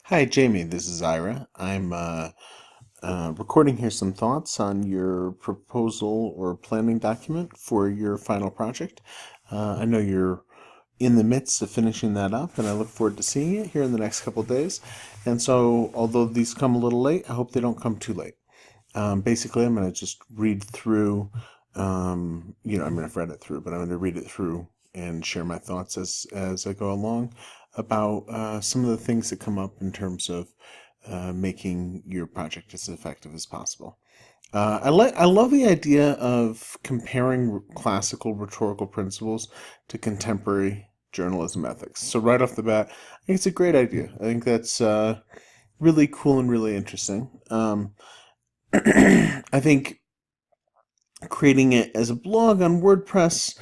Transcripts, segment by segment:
Hi, Jamie. This is Ira. I'm recording here some thoughts on your proposal or planning document for your final project. I know you're in the midst of finishing that up, and I look forward to seeing it here in the next couple of days. And so, although these come a little late, I hope they don't come too late. Basically, I'm going to just read through, I've read it through, but I'm going to read it through and share my thoughts as I go along about some of the things that come up in terms of making your project as effective as possible. I love the idea of comparing classical rhetorical principles to contemporary journalism ethics. So right off the bat, I think it's a great idea. I think that's really cool and really interesting. I think creating it as a blog on WordPress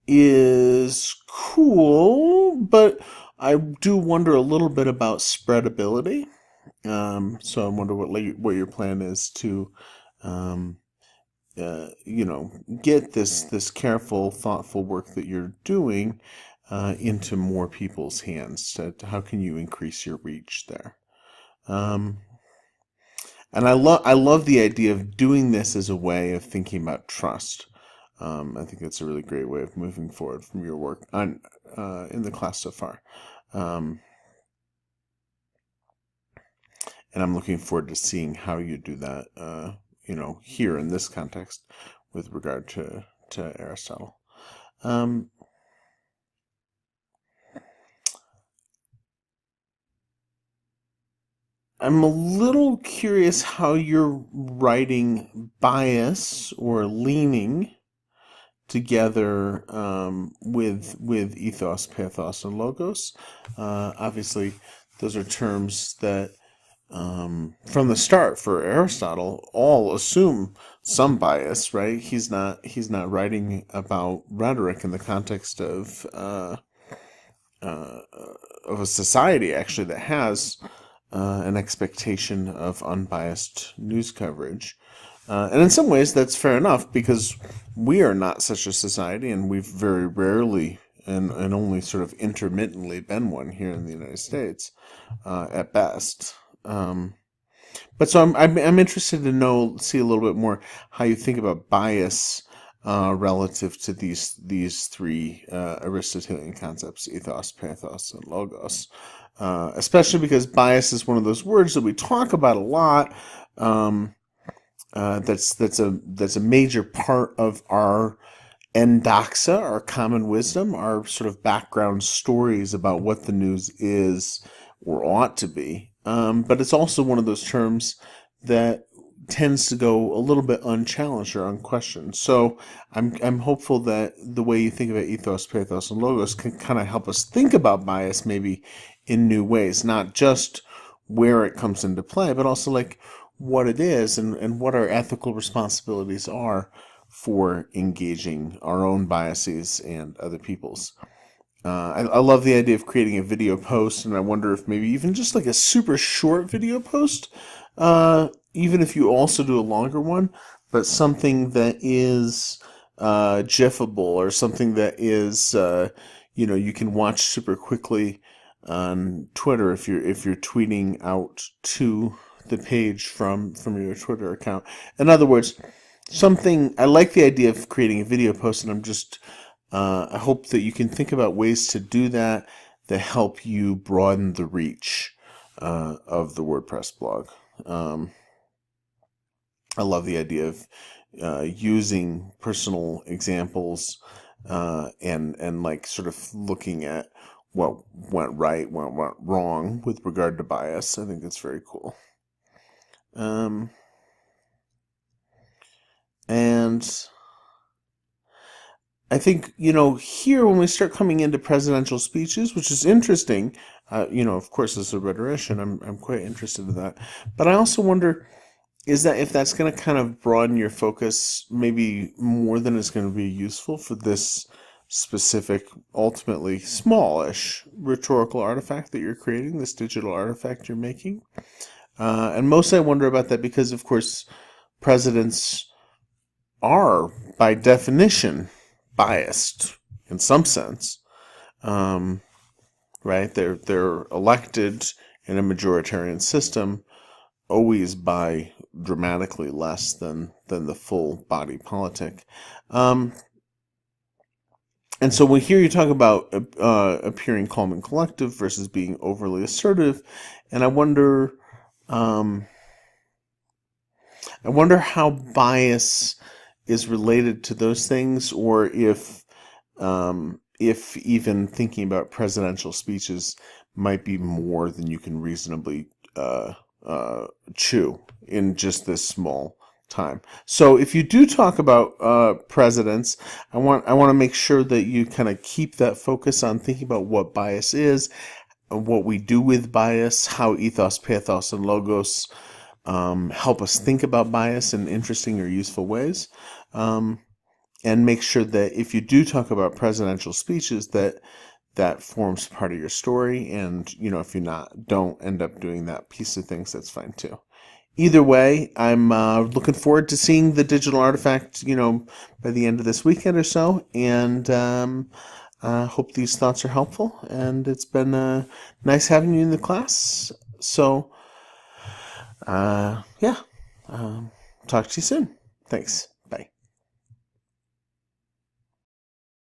is cool, but I do wonder a little bit about spreadability. So I wonder what your plan is to, um, get this careful, thoughtful work that you're doing into more people's hands. So how can you increase your reach there? Um, and I love the idea of doing this as a way of thinking about trust. I think that's a really great way of moving forward from your work on in the class so far. Um, and I'm looking forward to seeing how you do that. Here in this context, with regard to Aristotle. Um, I'm a little curious how you're writing bias or leaning together with ethos, pathos, and logos. Obviously, those are terms that from the start for Aristotle all assume some bias, right? He's not writing about rhetoric in the context uh, of a society actually that has an expectation of unbiased news coverage. And in some ways, that's fair enough because we are not such a society, and we've very rarely and only sort of intermittently been one here in the United States, at best. But so I'm interested to see a little bit more how you think about bias relative to these three Aristotelian concepts: ethos, pathos, and logos. Especially because bias is one of those words that we talk about a lot. Um, that's a major part of our endoxa, our common wisdom, our sort of background stories about what the news is or ought to be. But it's also one of those terms that tends to go a little bit unchallenged or unquestioned. So I'm hopeful that the way you think about ethos, pathos, and logos can kind of help us think about bias maybe in new ways, not just where it comes into play, but also like what it is and what our ethical responsibilities are for engaging our own biases and other people's. I love the idea of creating a video post, and I wonder if maybe even just like a super short video post, even if you also do a longer one, but something that is GIFable or something that is you can watch super quickly on Twitter if you're tweeting out to the page from your Twitter account. In other words, something I like the idea of creating a video post, and I hope that you can think about ways to do that that help you broaden the reach of the WordPress blog. I love the idea of using personal examples and like sort of looking at what went right, what went wrong with regard to bias. I think that's very cool. And I think, here when we start coming into presidential speeches, which is interesting, of course, as a rhetorician, I'm quite interested in that. But I also wonder, is that if that's going to kind of broaden your focus, maybe more than is going to be useful for this specific, ultimately smallish rhetorical artifact that you're creating, this digital artifact you're making. And mostly I wonder about that because, of course, presidents are, by definition, biased in some sense, right? They're elected in a majoritarian system always by dramatically less than the full body politic. Um, and so we hear you talk about appearing calm and collective versus being overly assertive, and um, I wonder how bias is related to those things, or if even thinking about presidential speeches might be more than you can reasonably uh, chew in just this small time. So if you do talk about presidents, I want to make sure that you kind of keep that focus on thinking about what bias is, and what we do with bias, how ethos, pathos, and logos help us think about bias in interesting or useful ways. Um, and make sure that if you do talk about presidential speeches, that forms part of your story. And if you're not, don't end up doing that piece of things. That's fine too. Either way, I'm looking forward to seeing the digital artifact, by the end of this weekend or so. And hope these thoughts are helpful. And it's been nice having you in the class. So, yeah, talk to you soon. Thanks.